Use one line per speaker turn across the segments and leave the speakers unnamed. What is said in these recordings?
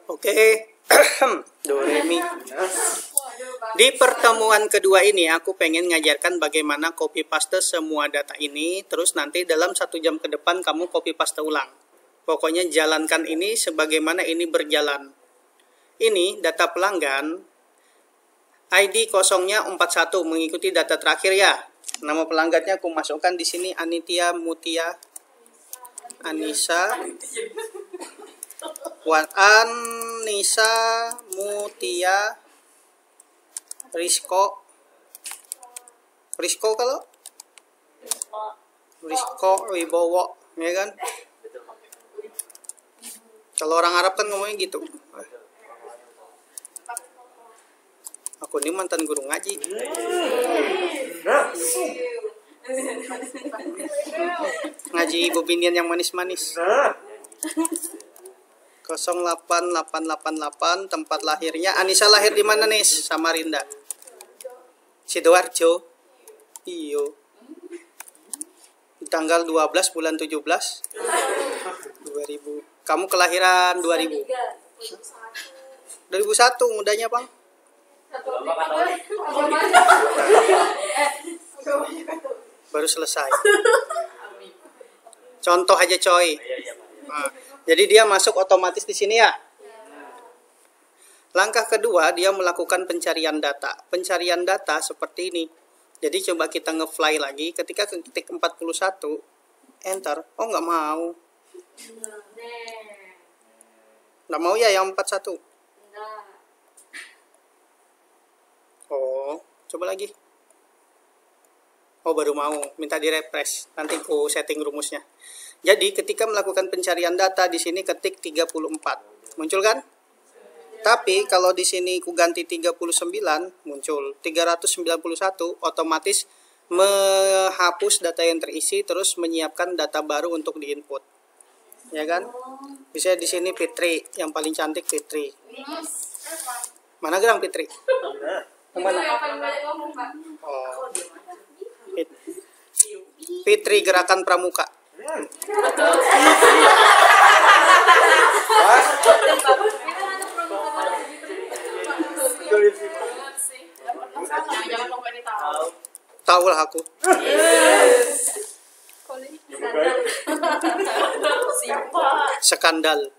Oke, do re mi. Di pertemuan kedua ini aku pengen ngajarkan bagaimana copy paste semua data ini. Terus nanti dalam 1 jam ke depan kamu copy paste ulang. Pokoknya jalankan ini sebagaimana ini berjalan. Ini data pelanggan, ID kosongnya 41 mengikuti data terakhir ya. Nama pelanggannya aku masukkan di sini Anitya Mutia Anissa Anissa Mutia Rizko kalau Rizko Wibowo, ya kan? Kalau orang Arab kan ngomongnya gitu. Aku ini mantan guru ngaji. Ngaji Ibu Binian yang manis-manis. 08888 tempat lahirnya. Anissa lahir di mana nih? Samarinda. Sidoarjo. Iyo. Tanggal 12 bulan 17 2000. Kamu kelahiran 2000. 2001 mudanya, Bang. Baru selesai. Contoh aja, coy. Nah, jadi dia masuk otomatis di sini ya. Langkah kedua, dia melakukan pencarian data. Pencarian data seperti ini. Jadi coba kita nge-fly lagi. Ketika ketik 41, enter. Oh, nggak mau. Nggak mau ya yang 41? Oh, coba lagi. Oh, baru mau. Minta di-refresh. Nanti ku setting rumusnya. Jadi ketika melakukan pencarian data di sini ketik 34. Muncul kan? Tapi kalau di sini ku ganti 39, muncul 391, otomatis menghapus data yang terisi terus menyiapkan data baru untuk diinput. Ya kan? Bisa di sini Fitri, yang paling cantik Fitri. Mana geram Fitri? Mana? Oh. Fitri Gerakan Pramuka. Tahu lah aku. Skandal.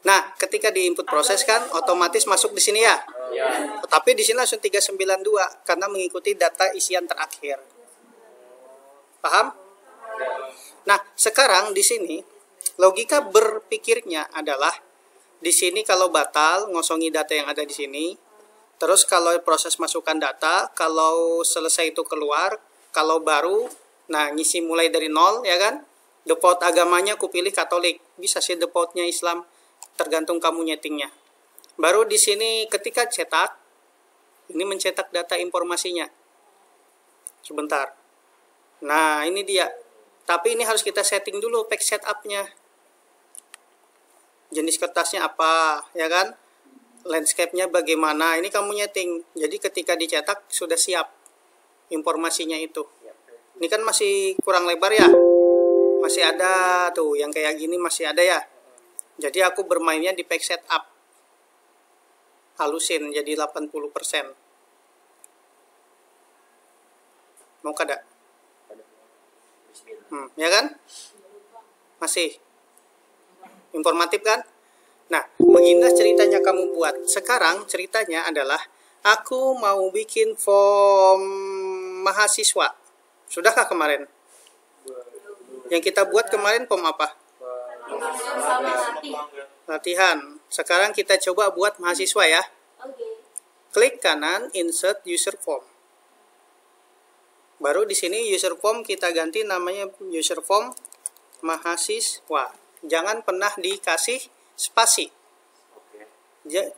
Nah, ketika di input proses kan otomatis masuk di sini ya. Tapi di sini langsung 392 karena mengikuti data isian terakhir. Paham? Nah, sekarang di sini logika berpikirnya adalah di sini kalau batal ngosongi data yang ada di sini. Terus kalau proses masukkan data, kalau selesai itu keluar, kalau baru, nah ngisi mulai dari 0 ya kan? Default agamanya aku pilih Katolik, bisa sih defaultnya Islam, tergantung kamu nyetingnya. Baru di sini ketika cetak, ini mencetak data informasinya. Sebentar. Nah ini dia. Tapi ini harus kita setting dulu pack setupnya. Jenis kertasnya apa, ya kan? Landscape-nya bagaimana, ini kamu nyeting. Jadi ketika dicetak sudah siap informasinya itu. Ini kan masih kurang lebar ya. Masih ada tuh, yang kayak gini masih ada ya. Jadi aku bermainnya di pack setup. Halusin jadi 80%. Mau kada? Ya kan? Masih informatif kan? Nah, begini ceritanya kamu buat. Sekarang ceritanya adalah aku mau bikin form mahasiswa. Sudahkah kemarin? Yang kita buat kemarin form apa? Latihan. Sekarang kita coba buat mahasiswa ya. Klik kanan, insert user form. Baru di sini user form kita ganti namanya user form mahasiswa. Jangan pernah dikasih spasi.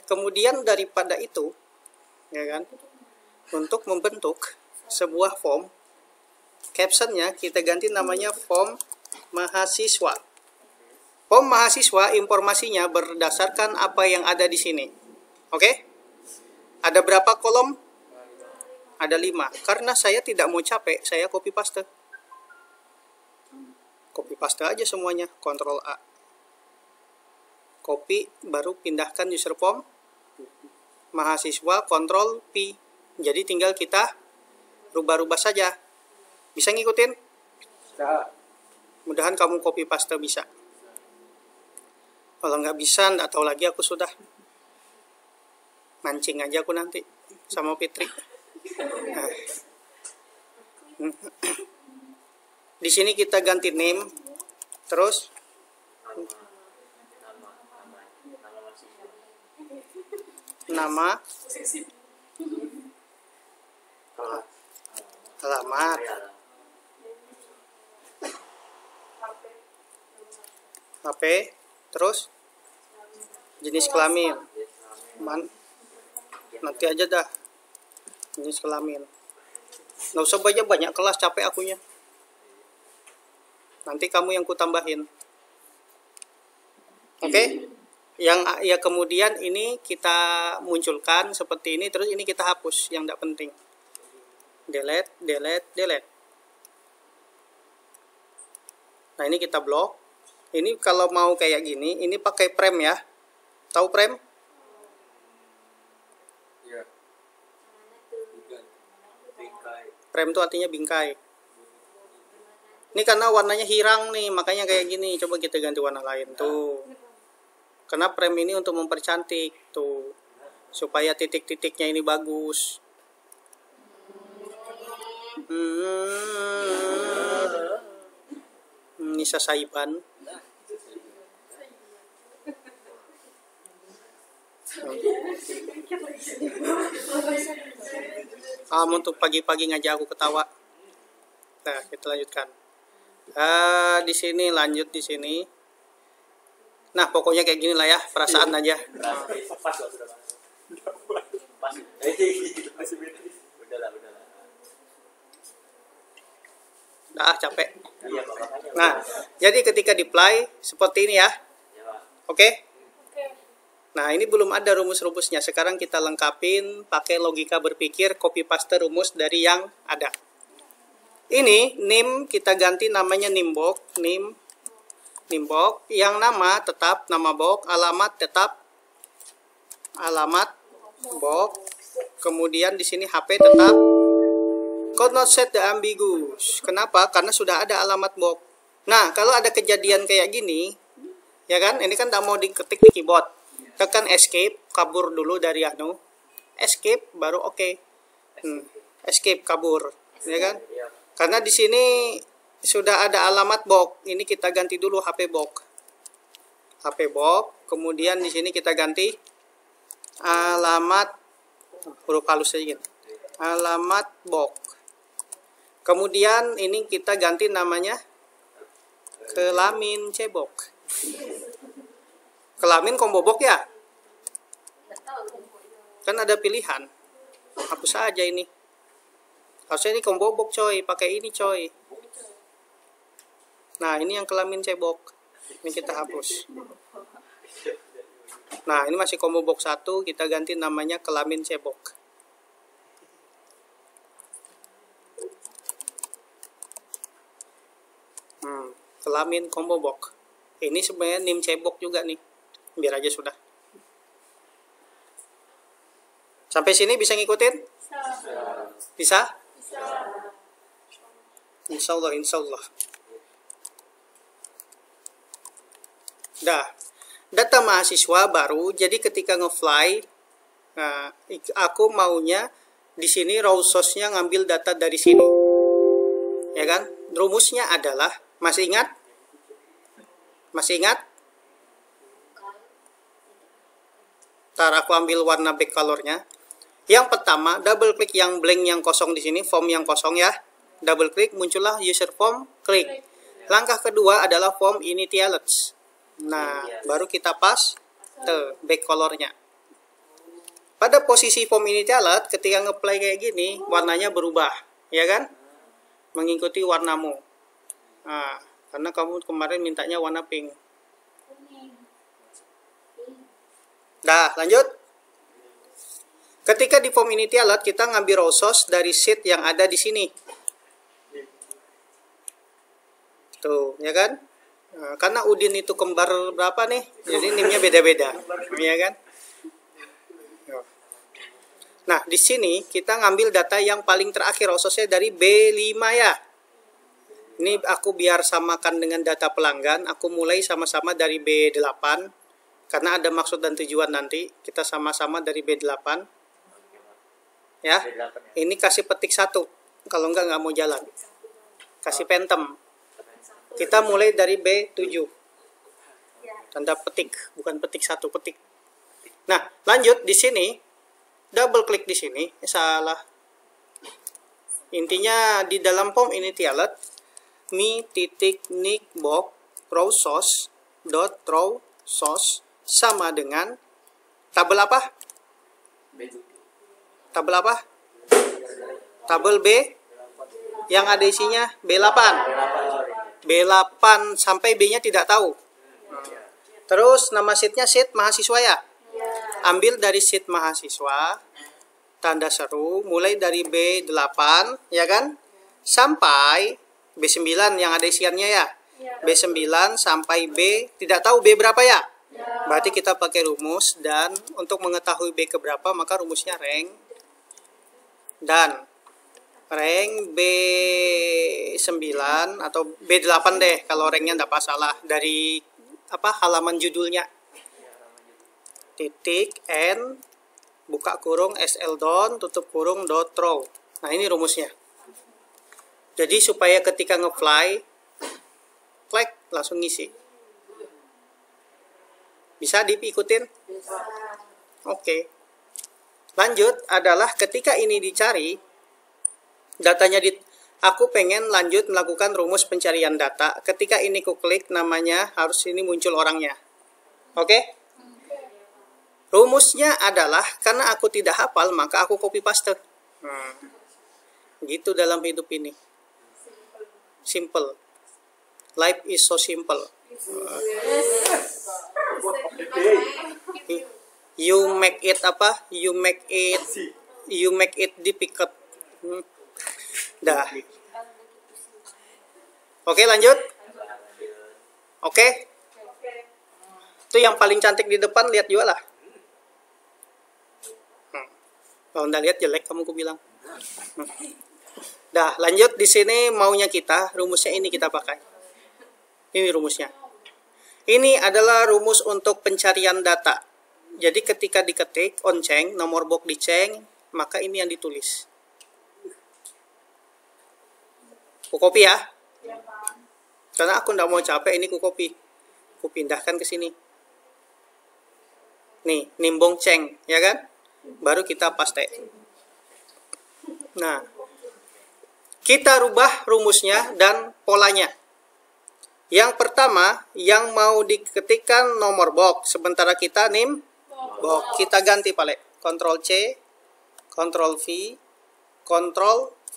Kemudian daripada itu, ya kan, untuk membentuk sebuah form, captionnya kita ganti namanya form mahasiswa. Form mahasiswa informasinya berdasarkan apa yang ada di sini. Oke? Ada berapa kolom? ada 5. Karena saya tidak mau capek, saya copy paste. Copy paste aja semuanya, Ctrl A. Copy, baru pindahkan user form mahasiswa, Ctrl P. Jadi tinggal kita rubah-rubah saja. Bisa ngikutin?
Bisa.
Mudahan kamu copy paste bisa. Kalau nggak bisa, nggak tahu lagi, aku sudah mancing aja aku nanti sama Fitri. Nah. Di sini kita ganti name, terus nama, alamat, HP, terus jenis kelamin. Nanti aja dah jenis kelamin. Nggak usah banyak kelas, capek akunya. Nanti kamu yang ku tambahin. Oke? Yang ya kemudian ini kita munculkan seperti ini, terus ini kita hapus yang tidak penting. Delete, delete, delete. Nah, ini kita blok. Ini kalau mau kayak gini, ini pakai prem ya. Tahu prem?
Iya. Bingkai.
Prem itu artinya bingkai. Ini karena warnanya hirang nih, makanya kayak gini. Coba kita ganti warna lain tuh. Karena prem ini untuk mempercantik tuh, supaya titik-titiknya ini bagus. Nisa Saiban. Kamu tuh pagi-pagi ngajak aku ketawa. Nah, kita lanjutkan. Di sini lanjut di sini. Nah, pokoknya kayak gini lah ya, perasaan aja.
Pas lah, sudah pas. Udahlah.
Dah capek. Nah, jadi ketika di-apply seperti ini ya. Oke? Nah, ini belum ada rumus-rumusnya. Sekarang kita lengkapin pakai logika berpikir, copy paste rumus dari yang ada. Ini name kita ganti namanya nimbox, nimbox, yang nama tetap nama box, alamat tetap alamat box. Kemudian di sini HP tetap. Could not set the ambiguous. Kenapa? Karena sudah ada alamat box. Nah, kalau ada kejadian kayak gini, ya kan? Ini kan tak mau diketik di keyboard. Tekan escape, kabur dulu dari anu. Escape baru oke. Escape kabur, ya kan? Karena di sini sudah ada alamat box. Ini kita ganti dulu HP box. HP box, kemudian di sini kita ganti alamat huruf halus saja gitu. Alamat box. Kemudian ini kita ganti namanya kelamin cebok. Kelamin kombobok ya? Kan ada pilihan. Hapus saja ini. Harusnya ini kombobok coy, pakai ini coy. Nah, ini yang kelamin cebok. Ini kita hapus. Nah, ini masih kombobok 1, kita ganti namanya kelamin cebok. Kelamin kombobok. Ini sebenarnya nim cebok juga nih. Biar aja sudah. Sampai sini bisa ngikutin? Bisa? Insya Allah. Dah. Data mahasiswa baru. Jadi ketika nge-fly, nah, aku maunya di sini raw source-nya ngambil data dari sini. Ya kan? Rumusnya adalah, masih ingat? Masih ingat? Ntar aku ambil warna backcolor-nya. Yang pertama, double klik yang blank yang kosong di sini, form yang kosong ya. Double klik, muncullah user form, klik. Langkah kedua adalah form initialize. Nah, baru kita pas backcolor-nya. Pada posisi form initialize, ketika nge-play kayak gini, warnanya berubah, ya kan? Mengikuti warnamu. Nah, karena kamu kemarin mintanya warna pink. Dah, lanjut. Ketika di form initialet kita ngambil raw source dari sheet yang ada di sini. Tuh, ya kan? Nah, karena Udin itu kembar berapa nih? Jadi NIM-nya beda-beda. Ya kan? Nah, di sini kita ngambil data yang paling terakhir, raw source-nya dari B5 ya. Ini aku biar samakan dengan data pelanggan, aku mulai sama-sama dari B8 karena ada maksud dan tujuan nanti. Kita sama-sama dari B8. Ya. Ini kasih petik 1. Kalau enggak mau jalan. Kasih pentem. Kita mulai dari B7. Tanda petik, bukan petik 1, petik. Nah, lanjut di sini double klik di sini. Salah. Intinya di dalam form initialet mi.nickbox raw source dot raw source sama dengan tabel apa? Tabel apa? Tabel B yang ada isinya B8. B8 sampai B-nya tidak tahu. Terus nama sheet-nya sheet mahasiswa ya? Ambil dari sheet mahasiswa, tanda seru, mulai dari B8, ya kan? Sampai B9 yang ada isiannya ya. B9 sampai B, tidak tahu B berapa ya? Berarti kita pakai rumus, dan untuk mengetahui B keberapa, maka rumusnya rank. Dan rank B9 atau B8 deh, kalau ranknya tidak masalah. Dari halaman judulnya. Titik N, buka kurung SL down, tutup kurung dot row. Nah, ini rumusnya. Jadi supaya ketika nge-fly, klik langsung ngisi. Bisa diikutin? Oke. Lanjut adalah ketika ini dicari, datanya aku pengen lanjut melakukan rumus pencarian data. Ketika ini ku klik, namanya harus ini muncul orangnya. Oke? Rumusnya adalah, karena aku tidak hafal, maka aku copy paste. Gitu dalam hidup ini. Simple. Life is so simple. You make it apa? You make it difficult. Dah. Oke, lanjut. Oke. Itu yang paling cantik di depan, lihat juga lah. Kalau nggak lihat jelek kamu, aku bilang. Dah, lanjut di sini maunya kita, rumusnya ini kita pakai. Ini rumusnya. Ini adalah rumus untuk pencarian data. Jadi ketika diketik onceng, nomor box diceng, maka ini yang ditulis. Ku copy ya. Karena aku nggak mau capek, ini ku copy. Ku pindahkan ke sini. Nih, nimbong ceng, ya kan? Baru kita paste. Nah, kita rubah rumusnya dan polanya. Yang pertama, yang mau diketikkan nomor box, sementara kita nim box. Kita ganti pale. Ctrl C, Ctrl V, Ctrl V.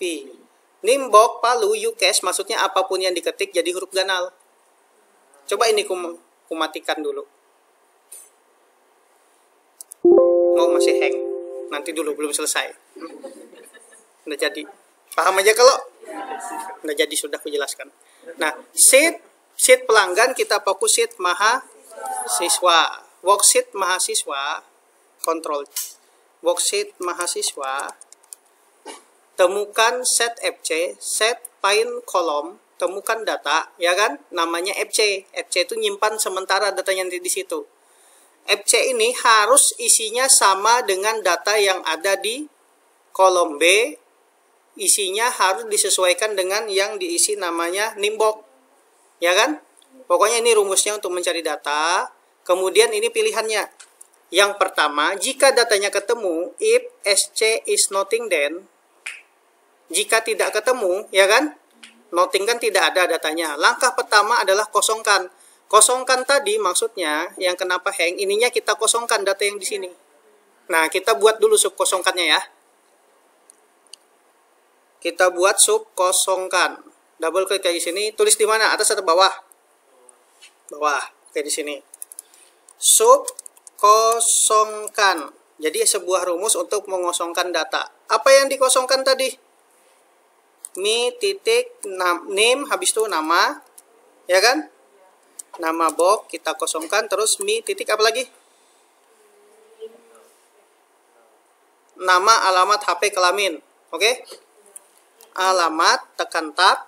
Nim box palu ucase, maksudnya apapun yang diketik jadi huruf ganal. Coba ini kumatikan dulu. Oh, masih hang. Nanti dulu, belum selesai. Udah jadi. Paham aja kalau? Udah jadi, sudah aku jelaskan. Nah, sheet pelanggan kita fokus sheet mahasiswa. Worksheet mahasiswa, kontrol. Worksheet mahasiswa. Temukan set FC, set find column, temukan data, ya kan? Namanya FC. FC itu nyimpan sementara datanya di situ. FC ini harus isinya sama dengan data yang ada di kolom B. Isinya harus disesuaikan dengan yang diisi namanya nimbox. Ya kan? Pokoknya ini rumusnya untuk mencari data. Kemudian ini pilihannya. Yang pertama, jika datanya ketemu, if SC is nothing then. Jika tidak ketemu, ya kan? Nothing kan tidak ada datanya. Langkah pertama adalah kosongkan. Kosongkan tadi maksudnya yang kenapa hang, ininya kita kosongkan data yang di sini. Nah, kita buat dulu sub kosongkannya ya. Kita buat sub kosongkan. Double klik kayak di sini. Tulis di mana? Atas atau bawah? Bawah. Kayak di sini. Sub kosongkan. Jadi sebuah rumus untuk mengosongkan data. Apa yang dikosongkan tadi? Mi titik name habis itu nama, ya kan? Nama box kita kosongkan, terus mi titik apa lagi? Nama, alamat, HP, kelamin. Oke? Alamat tekan tab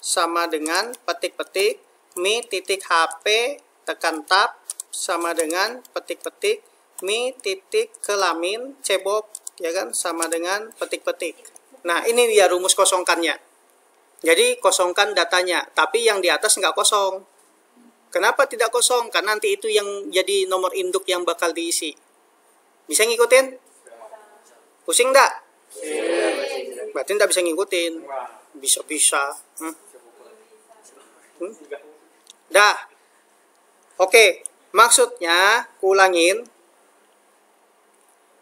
sama dengan petik-petik mi titik HP tekan tab sama dengan petik-petik mi titik kelamin cebok, ya kan, sama dengan petik-petik. Nah, ini dia rumus kosongkannya. Jadi kosongkan datanya, tapi yang di atas nggak kosong. Kenapa tidak kosong? Karena nanti itu yang jadi nomor induk yang bakal diisi. Bisa ngikutin? Pusing nggak? Berarti nggak bisa ngikutin. Bisa-bisa. Dah. Oke, maksudnya, ulangin.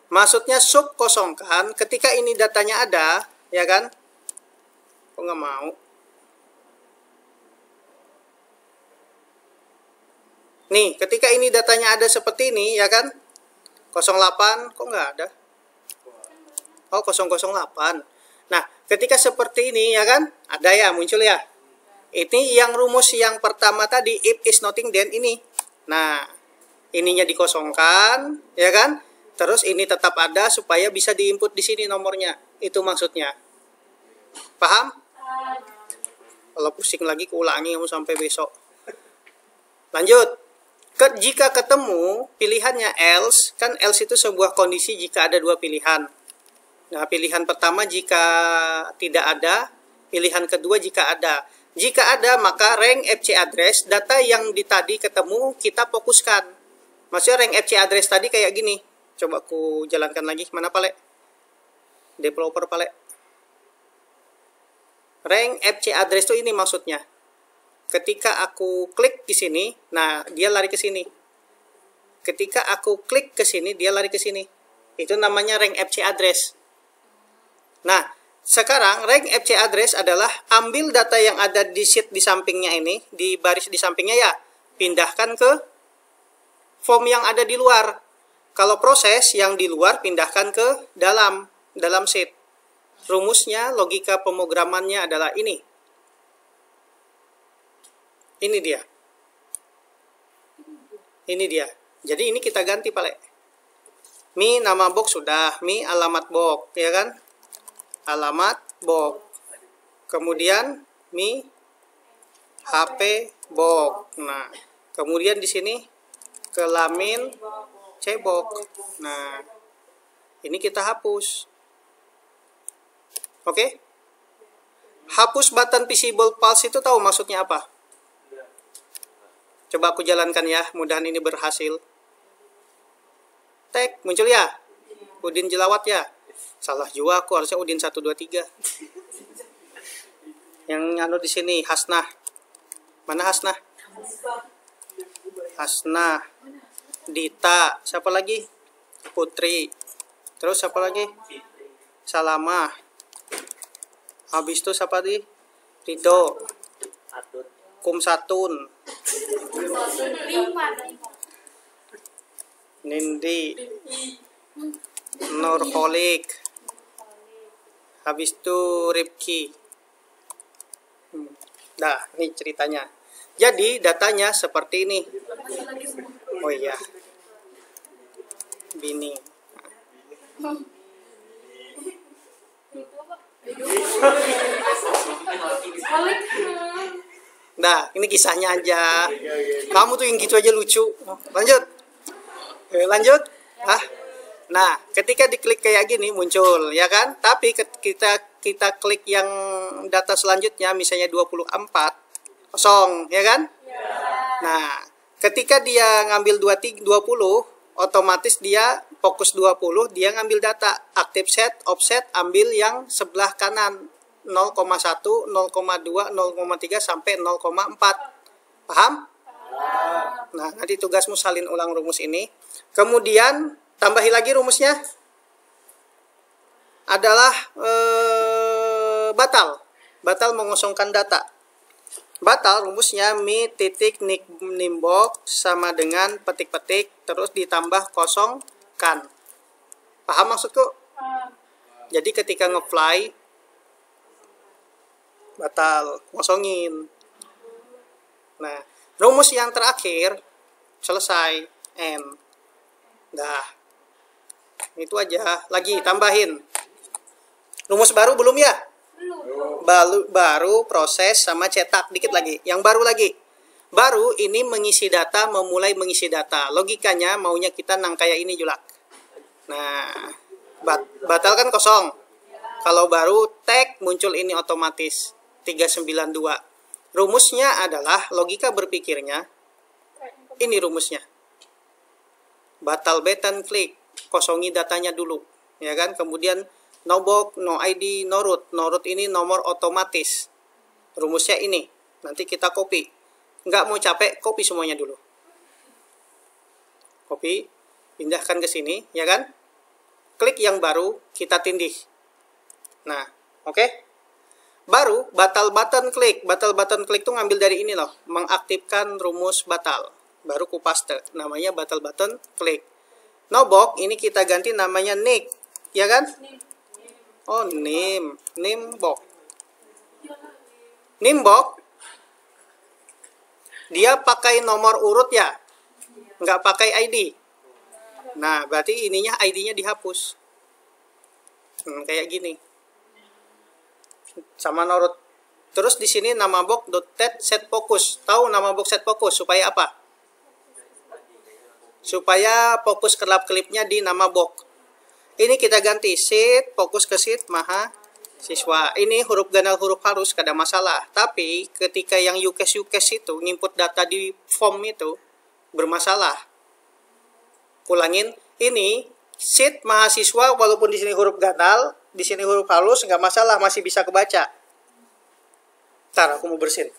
Maksudnya sub kosongkan ketika ini datanya ada, ya kan? Kok nggak mau? Nih, ketika ini datanya ada seperti ini, ya kan? 08, kok nggak ada? Oh, 008. Nah, ketika seperti ini, ya kan? Ada ya, muncul ya. Ini yang rumus yang pertama tadi, if is nothing then ini. Nah, ininya dikosongkan, ya kan? Terus ini tetap ada supaya bisa diinput di sini nomornya. Itu maksudnya. Paham? Kalau pusing lagi, kuulangi kamu sampai besok. Lanjut. Jika ketemu pilihannya else, kan else itu sebuah kondisi jika ada dua pilihan. Nah, pilihan pertama jika tidak ada, pilihan kedua jika ada. Jika ada, maka rank FC address, data yang tadi ketemu, kita fokuskan. Maksudnya rank FC address tadi kayak gini. Coba aku jalankan lagi. Mana Pale? Developer Pale. Rank FC address itu ini maksudnya. Ketika aku klik di sini, nah dia lari ke sini. Ketika aku klik ke sini, dia lari ke sini. Itu namanya rank FC address. Nah, sekarang rank FC address adalah ambil data yang ada di sheet di sampingnya ini, di baris di sampingnya ya, pindahkan ke form yang ada di luar. Kalau proses yang di luar pindahkan ke dalam sheet. Rumusnya, logika pemrogramannya adalah ini. Ini dia. Ini dia. Jadi ini kita ganti Pale. Mi nama box sudah, mi alamat box, ya kan? Alamat box. Kemudian mi HP box. Nah, kemudian di sini kelamin cebok. Nah, ini kita hapus. Oke? Hapus button visible pulse itu tahu maksudnya apa? Coba aku jalankan ya, mudahan ini berhasil. Tek, muncul ya? Udin Jelawat ya? Salah juga aku, harusnya Udin 1, 2, 3. Yang anu di sini, Hasnah. Mana Hasnah? Hasnah. Dita, siapa lagi? Putri. Terus siapa lagi? Salamah. Habis itu siapa lagi? Rido. Kumsatun. Nindi. Nurholik. Habis itu Ripki. Nah, ini ceritanya. Jadi datanya seperti ini. Oh iya. Bini. Nah, ini kisahnya aja. Kamu tuh yang gitu aja lucu. Lanjut. Lanjut. Nah, ketika diklik kayak gini muncul, ya kan? Tapi kita klik yang data selanjutnya, misalnya 24, kosong, ya kan? Nah, ketika dia ngambil 20, otomatis dia fokus 20, dia ngambil data active set, offset, ambil yang sebelah kanan 0,1, 0,2, 0,3 sampai 0,4. Paham? Nah, nanti tugasmu salin ulang rumus ini. Kemudian tambahi lagi rumusnya adalah batal mengosongkan data. Batal rumusnya mi titik nimbox sama dengan petik-petik terus ditambah kosongkan. Paham maksudku? Jadi ketika nge-fly batal, kosongin. Nah, rumus yang terakhir selesai, N. Dah. Itu aja. Lagi tambahin. Rumus baru belum ya? Baru proses sama cetak dikit lagi. Yang baru lagi. Baru ini mengisi data, memulai mengisi data. Logikanya maunya kita nang kayak ini Julak. Nah, batal kan kosong. Kalau baru tag muncul ini otomatis 392. Rumusnya adalah logika berpikirnya. Ini rumusnya. Batal button klik, kosongi datanya dulu, ya kan? Kemudian no box, no ID, no root. No root ini nomor otomatis. Rumusnya ini. Nanti kita copy. Nggak mau capek, copy semuanya dulu. Copy, pindahkan ke sini, ya kan? Klik yang baru, kita tindih. Nah, oke? Baru batal button klik. Batal button klik tuh ngambil dari ini loh, mengaktifkan rumus batal. Baru ku paste, namanya batal button klik. No box ini kita ganti namanya nick, ya kan? Oh, name box. Name box dia pakai nomor urut ya, nggak pakai ID. Nah, berarti ininya ID-nya dihapus. Kayak gini. Sama norut. Terus di sini nama box set focus. Tahu nama box set focus supaya apa? Supaya fokus kelap-kelipnya di nama box. Ini kita ganti sheet, fokus ke sheet maha siswa. Ini huruf ganal huruf halus kada masalah. Tapi ketika yang UCAS itu nginput data di form itu bermasalah. Ulangin, ini sheet mahasiswa walaupun di sini huruf ganal, di sini huruf halus nggak masalah, masih bisa kebaca. Ntar aku mau bersin.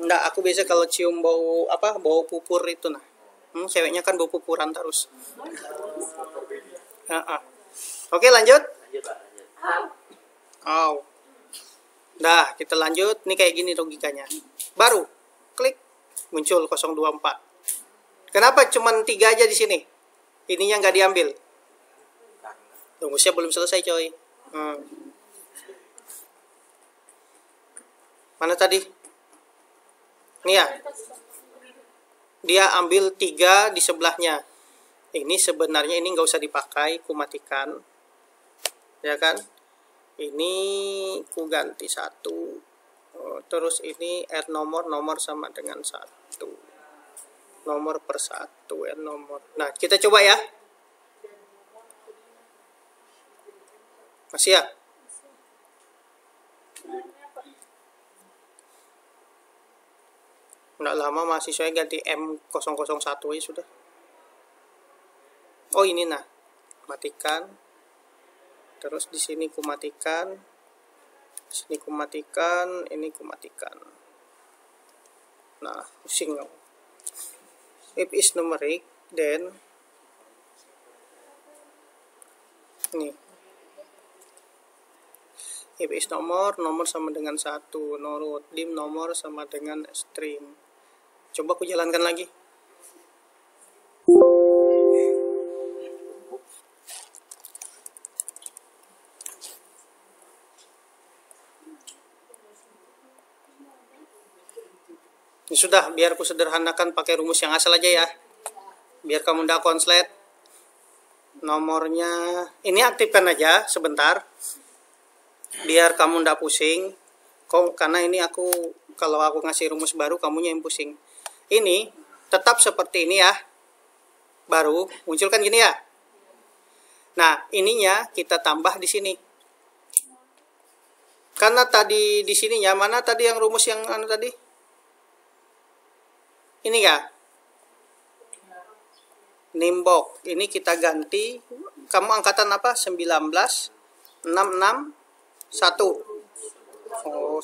Enggak, aku biasa kalau cium bau apa, bau pupur itu nah. Ceweknya kan bau pupuran terus. Oke, lanjut. Oh. Dah, kita lanjut. Ini kayak gini logikanya. Baru klik muncul 024. Kenapa cuman 3 aja di sini? Ininya nggak diambil. Rumusnya belum selesai, coy. Mana tadi? Ini ya. Dia ambil 3 di sebelahnya. Ini sebenarnya ini nggak usah dipakai, ku matikan. Ya kan? Ini ku ganti 1. Terus ini R nomor sama dengan 1. Nomor per 1 R nomor. Nah, kita coba ya. Masih ya? Nggak lama mahasiswa ganti M001 aja sudah. Oh, ini nah. Matikan. Terus di sini ku matikan. Sini ku matikan, ini ku matikan. Nah, pusing aku. If is numeric, then ini. If is nomor sama dengan 1, no root, dim nomor sama dengan string. Coba aku jalankan lagi. Ini sudah, biar aku sederhanakan pakai rumus yang asal aja ya. Biar kamu ndak konslet. Nomornya, ini aktifkan aja sebentar. Biar kamu ndak pusing. Karena ini aku, kalau aku ngasih rumus baru, kamunya yang pusing. Ini tetap seperti ini ya. Baru muncul kan gini ya. Nah, ininya kita tambah di sini. Karena tadi di sininya, mana tadi yang rumus yang anu tadi? Ini ya. Nimbok. Ini kita ganti. Kamu angkatan apa? 19 66 1. Oh.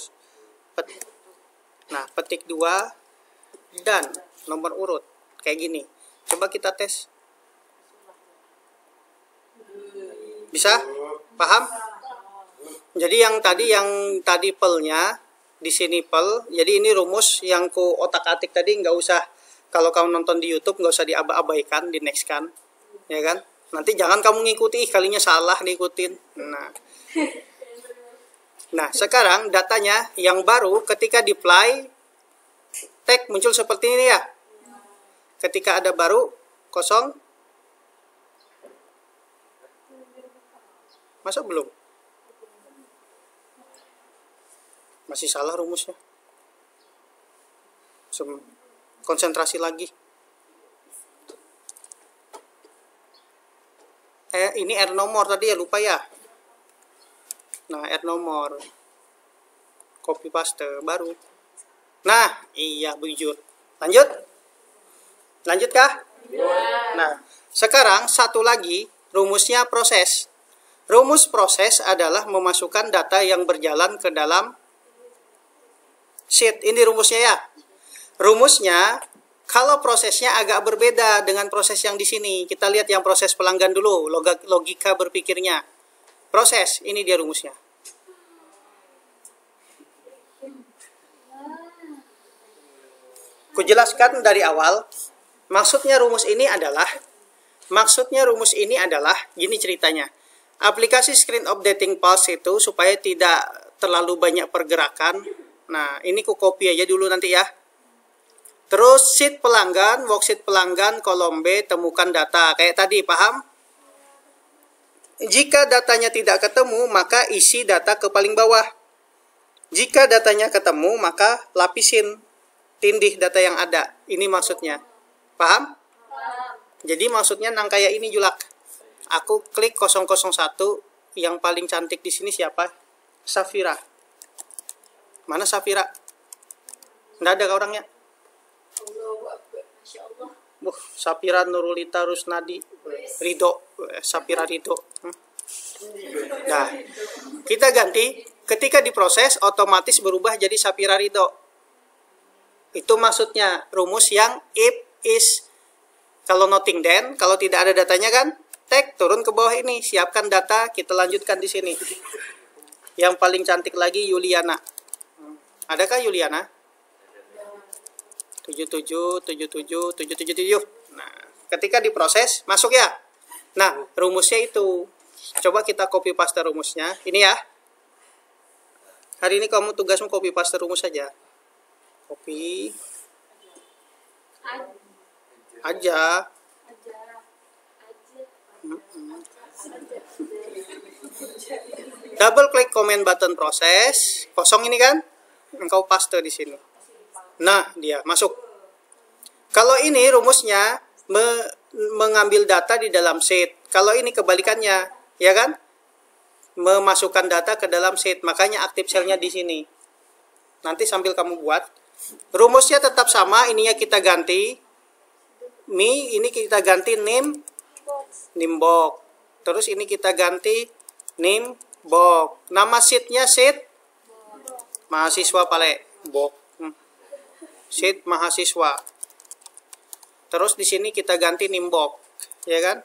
Nah, petik 2 dan nomor urut kayak gini. Coba kita tes. Bisa? Paham? Jadi yang tadi pelnya di sini pel. Jadi ini rumus yang ku otak-atik tadi nggak usah Kalau kamu nonton di YouTube nggak usah diabaikan, di next kan, ya kan? Nanti jangan kamu ngikuti, kalinya salah diikutin. Nah, sekarang datanya yang baru ketika di apply tag muncul seperti ini ya. Ketika ada baru kosong, masa belum? Masih salah rumusnya. Konsentrasi lagi. Ini R nomor tadi ya, lupa ya. Nah, R nomor. Copy paste baru. Nah, iya bujur. Lanjut? Lanjut kah?
Ya.
Nah, sekarang satu lagi rumusnya proses. Rumus proses adalah memasukkan data yang berjalan ke dalam sheet. Ini rumusnya ya. Rumusnya, kalau prosesnya agak berbeda dengan proses yang di sini. Kita lihat yang proses pelanggan dulu, logika berpikirnya. Proses, ini dia rumusnya. Kujelaskan dari awal. Maksudnya rumus ini adalah gini ceritanya. Aplikasi screen updating pulse itu supaya tidak terlalu banyak pergerakan. Nah, ini ku copy aja dulu nanti ya. Terus sheet pelanggan, worksheet pelanggan, kolom B, temukan data. Kayak tadi, paham? Jika datanya tidak ketemu, maka isi data ke paling bawah. Jika datanya ketemu, maka lapisin, tindih data yang ada. Ini maksudnya. Paham? Jadi maksudnya nang kayak ini Julak. Aku klik 001, yang paling cantik di sini siapa? Safira. Mana Safira? Nggak ada orangnya. Safira Nurulita Rusnadi Ridho. Safira Ridho. Nah, kita ganti. Ketika diproses, otomatis berubah jadi Safira Ridho. Itu maksudnya rumus yang if is. Kalau nothing then, kalau tidak ada datanya kan, tag turun ke bawah ini, siapkan data, kita lanjutkan di sini. Yang paling cantik lagi Yuliana. Adakah Yuliana? 7777777. Nah, ketika diproses masuk ya. Nah, rumusnya itu. Coba kita copy paste rumusnya. Ini ya. Hari ini kamu tugasmu copy paste rumus saja. Copy aja. Double klik comment button proses. Kosong ini kan? Engkau paste di sini. Nah, dia masuk. Kalau ini rumusnya mengambil data di dalam sheet. Kalau ini kebalikannya, ya kan? Memasukkan data ke dalam sheet. Makanya aktif cell-nya di sini. Nanti sambil kamu buat. Rumusnya tetap sama, ininya kita ganti. Ini kita ganti name box. Terus ini kita ganti name box. Nama sheet-nya sheet mahasiswa pale box. Sheet mahasiswa. Terus di sini kita ganti name box, ya kan?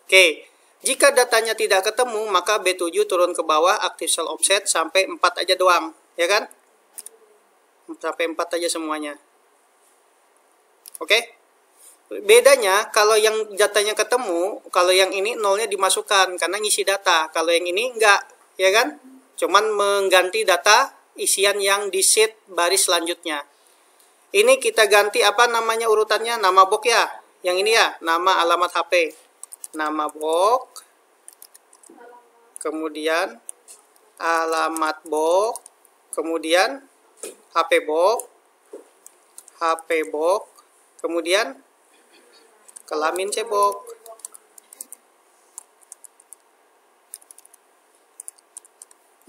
Oke. Jika datanya tidak ketemu, maka B7 turun ke bawah, active cell offset sampai 4 aja doang, ya kan? Sampai 4 aja semuanya. Oke? Bedanya kalau yang datanya ketemu, kalau yang ini nolnya dimasukkan karena ngisi data. Kalau yang ini enggak, ya kan? Cuman mengganti data isian yang di sheet baris selanjutnya. Ini kita ganti apa namanya urutannya? Nama box ya. Yang ini ya, nama alamat HP. Nama box. Kemudian alamat box. Kemudian HP box. Kemudian kelamin cebok.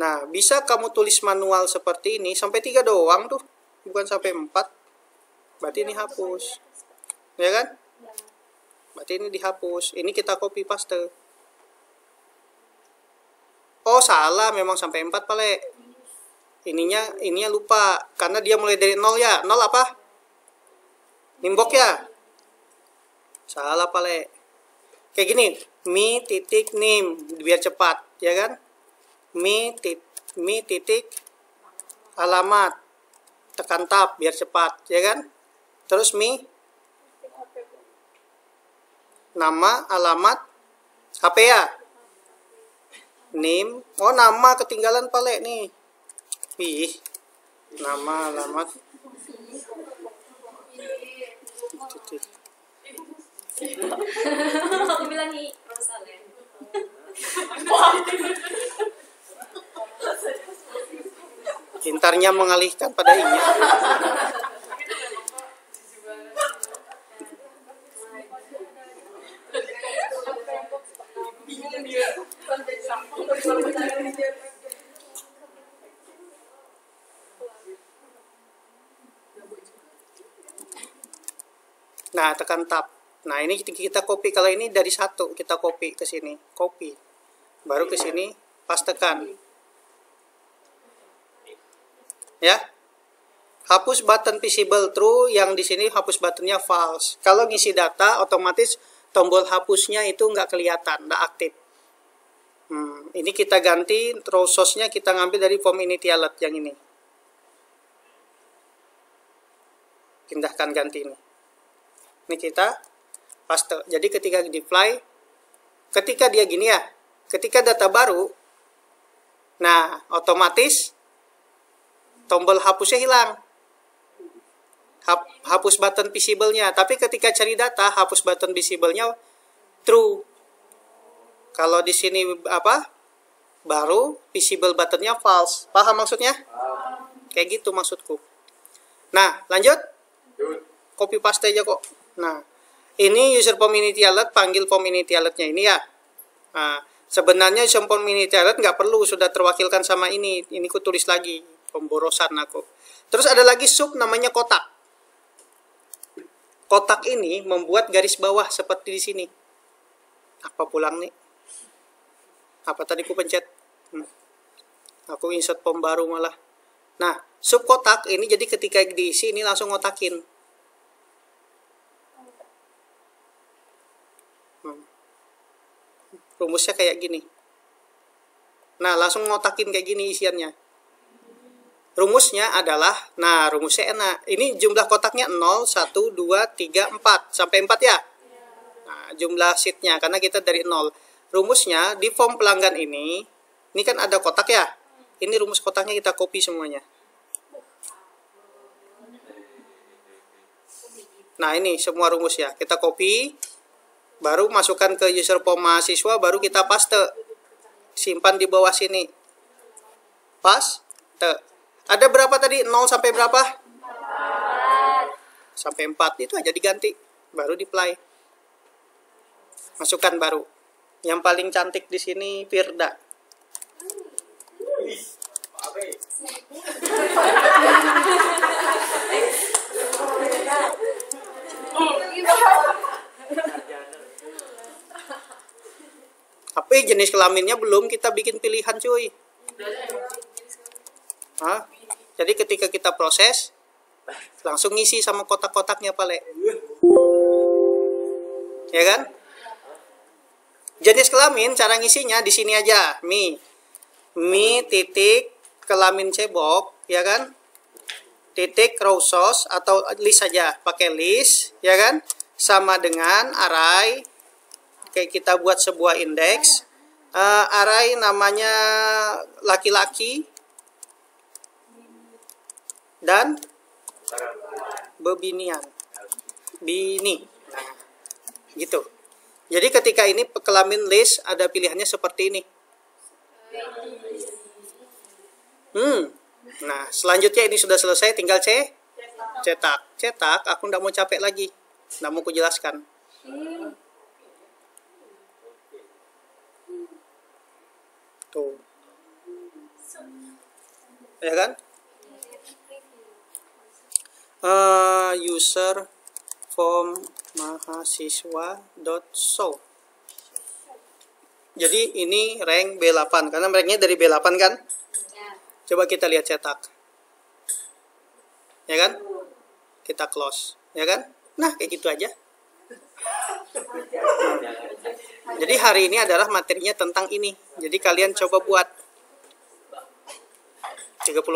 Nah, bisa kamu tulis manual seperti ini sampai 3 doang tuh, bukan sampai 4. Berarti ini hapus. Ya kan? Berarti ini dihapus. Ini kita copy paste. Oh, salah, memang sampai 4 pale. Ininya lupa karena dia mulai dari 0 ya. 0 apa? Nimbok ya. Salah pale. Kayak gini, mi titik nim biar cepat, ya kan? Mi titik alamat, tekan tab biar cepat, ya kan? Terus nama, alamat, HP ya. NIM. Oh, nama ketinggalan pale nih. Ih, nama, alamat.
Aku bilang nih, Rosa ya.
Pintarnya mengalihkan pada ini. Nah, tekan tab. Nah, ini kita copy. Kalau ini dari satu, kita copy ke sini. Copy. Baru ke sini, pastekan. Ya. Hapus button visible true, yang di sini hapus buttonnya false. Kalau ngisi data, otomatis tombol hapusnya itu nggak kelihatan, nggak aktif. Ini kita ganti, row source-nya kita ngambil dari form initialet yang ini. Pindahkan ganti ini. Ini kita paste. Jadi ketika deploy, ketika dia gini ya, ketika data baru, nah otomatis tombol hapusnya hilang. Hapus button visible-nya. Tapi ketika cari data, hapus button visible-nya true. Kalau di sini apa? Baru visible button-nya false. Paham maksudnya? Kayak gitu maksudku. Nah, lanjut. Copy paste aja kok. Nah, ini user form initialet, panggil form initialetnya ini ya. Nah, sebenarnya user form initialet nggak perlu, sudah terwakilkan sama ini. Ini ku tulis lagi, pemborosan aku. Terus ada lagi sub namanya kotak. Kotak ini membuat garis bawah seperti di sini. Apa pulang nih? Apa tadi ku pencet? Aku insert form baru malah. Nah, sub kotak ini jadi ketika diisi ini langsung ngotakin. Rumusnya kayak gini. Nah, langsung ngotakin kayak gini isiannya. Rumusnya adalah, nah rumusnya enak. Ini jumlah kotaknya 0, 1, 2, 3, 4. Sampai 4 ya? Nah, jumlah sheetnya, karena kita dari 0. Rumusnya, di form pelanggan ini kan ada kotak ya? Ini rumus kotaknya kita copy semuanya. Nah, ini semua rumus ya. Kita copy. Baru masukkan ke user form mahasiswa, baru kita paste. Simpan di bawah sini. Paste. Ada berapa tadi? 0 sampai berapa?
4.
Sampai 4. Itu aja diganti. Baru di-play. Masukkan baru. Yang paling cantik di sini Firda. Tapi jenis kelaminnya belum kita bikin pilihan cuy. Hah? Jadi ketika kita proses, langsung ngisi sama kotak-kotaknya pale. Ya kan? Jenis kelamin cara ngisinya di sini aja. Mi titik kelamin cebok, ya kan? Titik row source atau list saja, pakai list, ya kan? Sama dengan array. Kayak kita buat sebuah indeks. Array namanya laki-laki dan bebinian. Bini. Nah, gitu. Jadi ketika ini kelamin list ada pilihannya seperti ini. Nah, selanjutnya ini sudah selesai, tinggal cetak. Cetak, aku nggak mau capek lagi. Nggak mau kujelaskan. Tuh. Ya kan? User form mahasiswa.show. Jadi ini rank B8 karena ranknya dari B8 kan? Coba kita lihat cetak. Ya kan? Kita close, ya kan? Nah, kayak gitu aja. Jadi hari ini adalah materinya tentang ini. Jadi kalian coba buat 34